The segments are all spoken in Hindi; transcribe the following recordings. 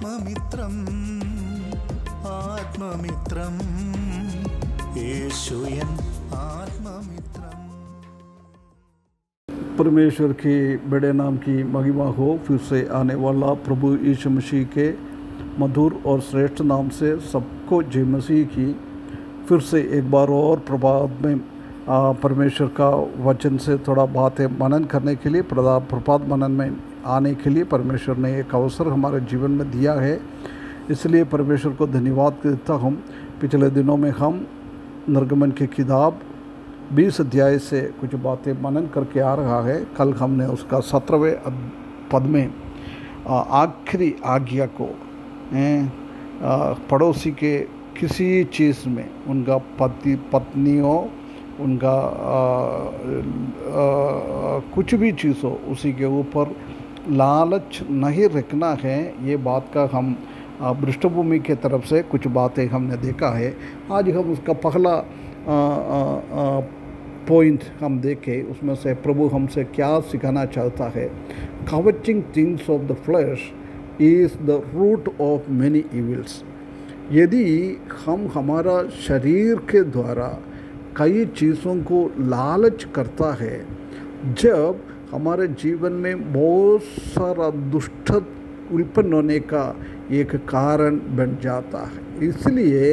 ആത്മമിത്രം ആത്മമിത്രം യേശു എൻ ആത്മമിത്രം। परमेश्वर के बड़े नाम की महिमा हो। फिर से आने वाला प्रभु यीशु मसीह के मधुर और श्रेष्ठ नाम से सबको जय मसीह की। फिर से एक बार और प्रभात में परमेश्वर का वचन से थोड़ा बातें मनन करने के लिए प्रभात मनन में आने के लिए परमेश्वर ने एक अवसर हमारे जीवन में दिया है, इसलिए परमेश्वर को धन्यवाद देता हूँ। पिछले दिनों में हम निर्गमन की किताब 20 अध्याय से कुछ बातें मनन करके आ रहा है। कल हमने उसका 17वें पद में आखिरी आज्ञा को पड़ोसी के किसी चीज़ में उनका पत्नियों उनका कुछ भी चीज़ हो उसी के ऊपर लालच नहीं रखना है, ये बात का हम पृष्ठभूमि के तरफ से कुछ बातें हमने देखा है। आज हम उसका पहला पॉइंट हम देखें, उसमें से प्रभु हमसे क्या सिखाना चाहता है। Coveting things of the flesh is the root of many evils. यदि हम हमारा शरीर के द्वारा कई चीज़ों को लालच करता है, जब हमारे जीवन में बहुत सारा दुष्ट उत्पन्न होने का एक कारण बन जाता है। इसलिए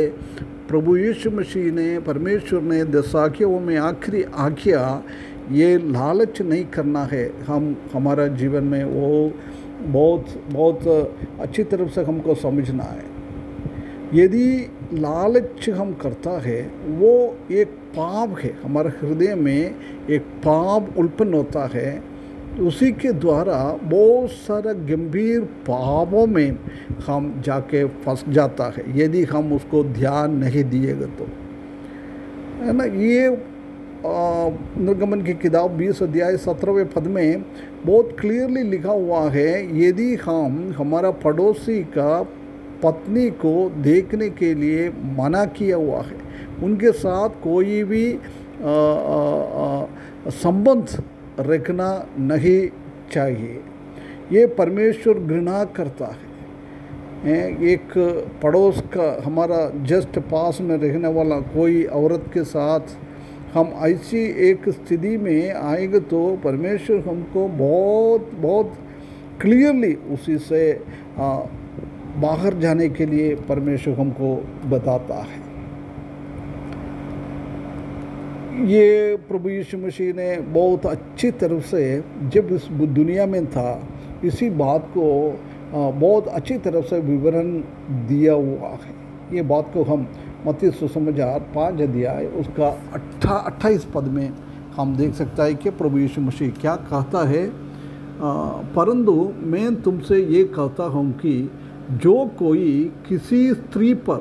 प्रभु यीशु मसीह ने परमेश्वर ने 10 आज्ञाओं में आखिरी आज्ञा ये लालच नहीं करना है। हम हमारा जीवन में वो बहुत अच्छी तरफ से हमको समझना है। यदि लालच हम करता है वो एक पाप है, हमारे हृदय में एक पाप उत्पन्न होता है, उसी के द्वारा बहुत सारा गंभीर पापों में हम जाके फंस जाता है यदि हम उसको ध्यान नहीं दिएगा तो, है ना। ये निर्गमन की किताब 20 अध्याय 17वें पद में बहुत क्लियरली लिखा हुआ है, यदि हम हमारा पड़ोसी का पत्नी को देखने के लिए मना किया हुआ है, उनके साथ कोई भी संबंध रखना नहीं चाहिए, ये परमेश्वर घृणा करता है। एक पड़ोस का हमारा जस्ट पास में रहने वाला कोई औरत के साथ हम ऐसी एक स्थिति में आएंगे तो परमेश्वर हमको बहुत क्लियरली उसी से बाहर जाने के लिए परमेश्वर हमको बताता है। ये प्रभु यीशु मसीह ने बहुत अच्छी तरफ से जब इस दुनिया में था इसी बात को बहुत अच्छी तरफ से विवरण दिया हुआ है। ये बात को हम मत्ती सुसमाचार 5 अध्याय उसका 28 पद में हम देख सकता है कि प्रभु यीशु मसीह क्या कहता है। परंतु मैं तुमसे ये कहता हूँ कि जो कोई किसी स्त्री पर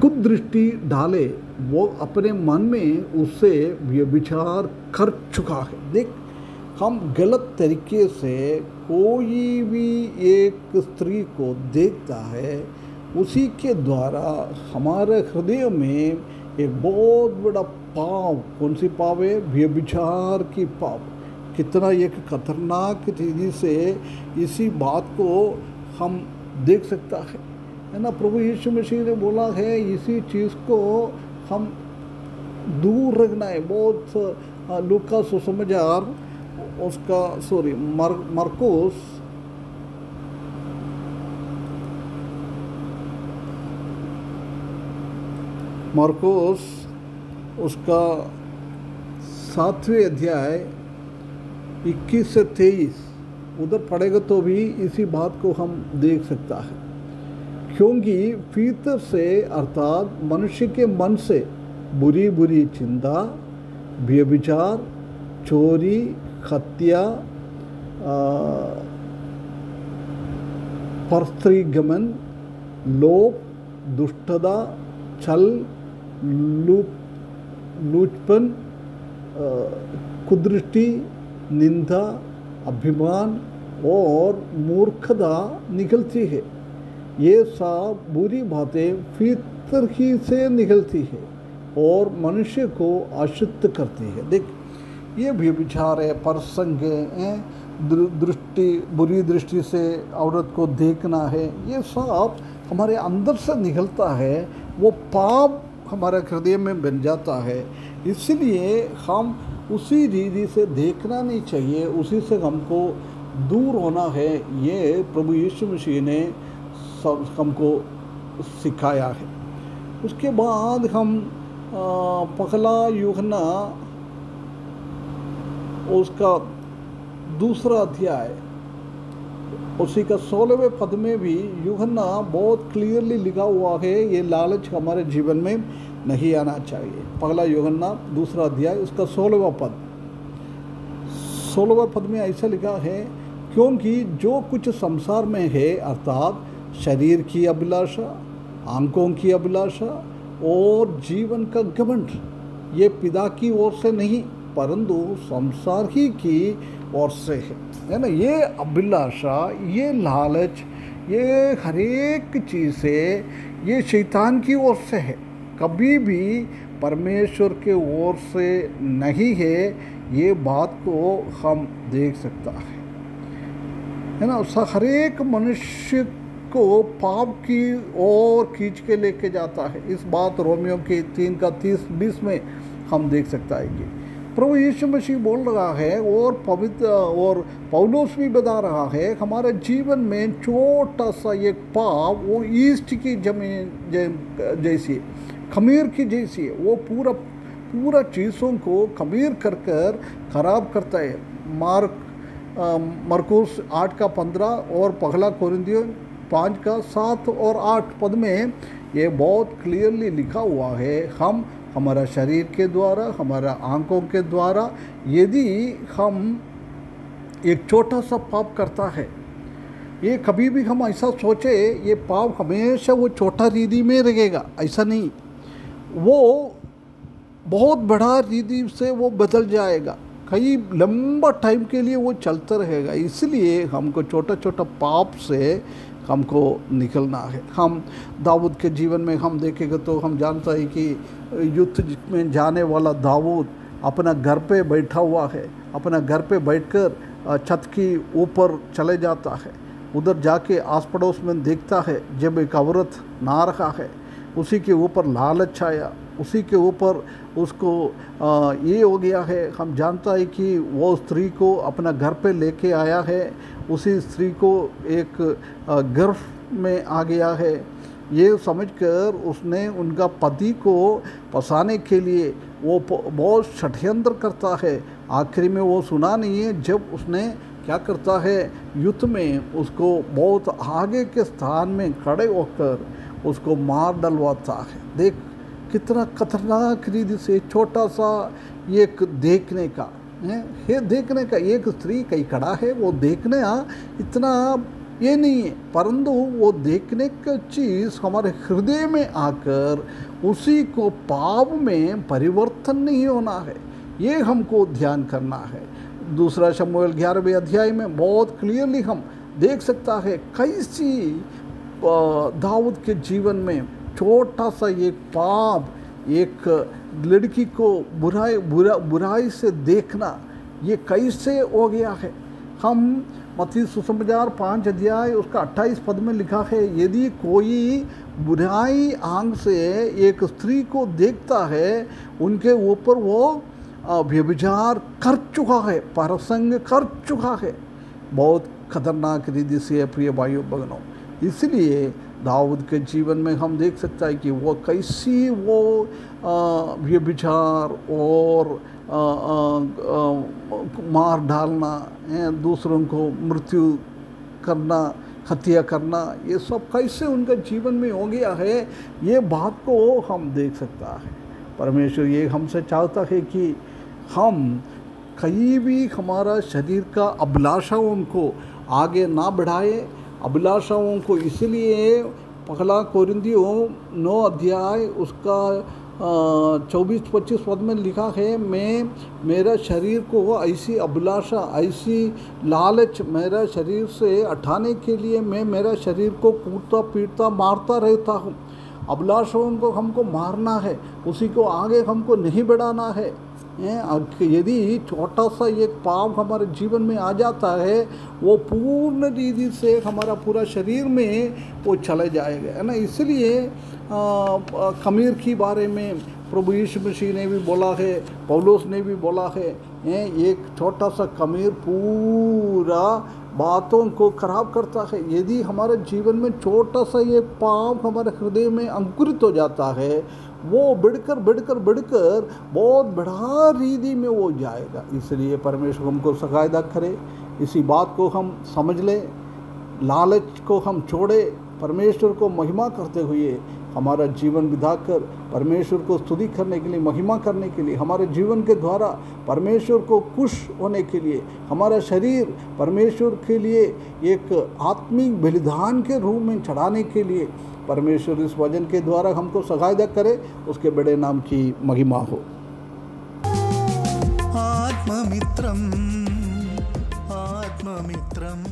कुदृष्टि डाले वो अपने मन में उससे व्यभिचार कर चुका है। देख, हम गलत तरीके से कोई भी एक स्त्री को देखता है, उसी के द्वारा हमारे हृदय में एक बहुत बड़ा पाप, कौन सी पाप है? व्यभिचार की पाप। कितना एक खतरनाक चीज़ से इसी बात को हम देख सकता है ना। प्रभु यीशु मसीह ने बोला है इसी चीज़ को हम दूर रखना है। बहुत लूका सुसमाचार उसका मरकोस उसका 7वें अध्याय 21 से 23 उधर पढ़ेगा तो भी इसी बात को हम देख सकता है। क्योंकि भीतर से अर्थात मनुष्य के मन से बुरी बुरी चिंता, व्यभिचार, चोरी, हत्या, परस्त्रीगमन, लोभ, दुष्टता, छल, लूचपन, कुदृष्टि, निंदा, अभिमान और मूर्खता निकलती है। ये सब बुरी बातें भीतर ही से निकलती है और मनुष्य को अशुद्ध करती है। देख, ये व्यभिचार है, परसंग है, दृष्टि, बुरी दृष्टि से औरत को देखना है, ये सब हमारे अंदर से निकलता है, वो पाप हमारे हृदय में बन जाता है। इसलिए हम उसी रीति से देखना नहीं चाहिए, उसी से हमको दूर होना है। ये प्रभु यीशु मसीह ने हमको सिखाया है। उसके बाद हम पहला यूहन्ना उसका दूसरा अध्याय उसी का 16वें पद में भी यूहन्ना बहुत क्लियरली लिखा हुआ है, ये लालच हमारे जीवन में नहीं आना चाहिए। पहला यूहन्ना दूसरा अध्याय उसका 16वां पद, 16वां पद में ऐसा लिखा है, क्योंकि जो कुछ संसार में है अर्थात शरीर की अभिलाषा, आंखों की अभिलाषा और जीवन का घमंड, ये पिता की ओर से नहीं परंतु संसार ही की ओर से है ना। ये अभिलाषा, ये लालच, ये हर एक चीज़ से ये शैतान की ओर से है, कभी भी परमेश्वर के ओर से नहीं है। ये बात को हम देख सकता है ना। हर एक मनुष्य को पाप की ओर खींच के लेके जाता है। इस बात रोमियो के 3 का 30-20 में हम देख सकता है कि प्रभु यीशु मसीह बोल रहा है और पवित्र और पौलुस भी बता रहा है, हमारे जीवन में छोटा सा एक पाप वो ईस्ट की जमीन जैसी, खमीर की जैसी है, वो पूरा चीज़ों को खमीर कर कर खराब करता है। मरकुस 8 का 15 और पहला कोरिन्थियों 5 का 7 और 8 पद में ये बहुत क्लियरली लिखा हुआ है, हम हमारा शरीर के द्वारा, हमारा आंखों के द्वारा यदि हम एक छोटा सा पाप करता है, ये कभी भी हम ऐसा सोचे ये पाप हमेशा वो छोटा रीति में रहेगा, ऐसा नहीं, वो बहुत बड़ा रीति से वो बदल जाएगा, कई लंबा टाइम के लिए वो चलता रहेगा। इसलिए हमको छोटा छोटा पाप से हमको निकलना है। हम दाऊद के जीवन में हम देखेंगे तो हम जानता है कि युद्ध में जाने वाला दाऊद अपना घर पे बैठा हुआ है, अपना घर पे बैठकर छत की ऊपर चले जाता है, उधर जाके आस पड़ोस में देखता है जब एक औरत नहा रहा है, उसी के ऊपर लालच आया, उसी के ऊपर उसको ये हो गया है। हम जानता है कि वो स्त्री को अपना घर पे लेके आया है, उसी स्त्री को एक गर्भ में आ गया है, ये समझकर उसने उनका पति को फंसाने के लिए वो बहुत षड्यंत्र करता है। आखिरी में वो सुना नहीं है जब उसने क्या करता है, युद्ध में उसको बहुत आगे के स्थान में खड़े होकर उसको मार डलवाता है। देख कितना खतरनाक रीति से छोटा सा एक देखने का है, देखने का एक स्त्री कहीं खड़ा है, वो देखने इतना ये नहीं है, परंतु वो देखने का चीज़ हमारे हृदय में आकर उसी को पाप में परिवर्तन नहीं होना है, ये हमको ध्यान करना है। दूसरा शमूएल 11वें अध्याय में बहुत क्लियरली हम देख सकता है कैसी दाऊद के जीवन में छोटा सा एक पाप, एक लड़की को बुराई से देखना, ये कैसे हो गया है। हम मत्ती सुसमाचार 5 अध्याय उसका 28 पद में लिखा है, यदि कोई बुराई आंख से एक स्त्री को देखता है, उनके ऊपर वो व्यभिचार कर चुका है, परसंग कर चुका है। बहुत खतरनाक रीति से प्रिय भाइयों बहनों, इसलिए दाऊद के जीवन में हम देख सकता है कि वो कैसी वो व्यभिचार और मार डालना, दूसरों को मृत्यु करना, हत्या करना, ये सब कैसे उनका जीवन में हो गया है, ये बात को हम देख सकता है। परमेश्वर ये हमसे चाहता है कि हम कहीं भी हमारा शरीर का अभिलाषाओं को आगे ना बढ़ाए, अभिलाषाओं को, इसलिए पहला कोरिन्थियों 9 अध्याय उसका 24-25 पद में लिखा है, मैं मेरा शरीर को ऐसी अभिलाषा, ऐसी लालच मेरा शरीर से हटाने के लिए मैं मेरा शरीर को कूटता पीटता मारता रहता हूँ। अभिलाषाओं को हमको मारना है, उसी को आगे हमको नहीं बढ़ाना है। यदि छोटा सा एक पाप हमारे जीवन में आ जाता है, वो पूर्ण रीति से हमारा पूरा शरीर में वो चले जाएगा, है ना। इसलिए खमीर के बारे में प्रभु यीशु मसीह ने भी बोला है, पौलुस ने भी बोला है, एक छोटा सा खमीर पूरा बातों को खराब करता है। यदि हमारे जीवन में छोटा सा ये पाप हमारे हृदय में अंकुरित हो जाता है, वो बढ़कर बहुत बड़ा रीति में वो जाएगा। इसलिए परमेश्वर हमको सहायता करे, इसी बात को हम समझ लें, लालच को हम छोड़े, परमेश्वर को महिमा करते हुए हमारा जीवन बिताकर परमेश्वर को स्तुति करने के लिए, महिमा करने के लिए, हमारे जीवन के द्वारा परमेश्वर को खुश होने के लिए, हमारा शरीर परमेश्वर के लिए एक आत्मिक बलिदान के रूप में चढ़ाने के लिए परमेश्वर इस वचन के द्वारा हमको सहायता करे, उसके बड़े नाम की महिमा हो। आत्ममित्रम आत्ममित्रम।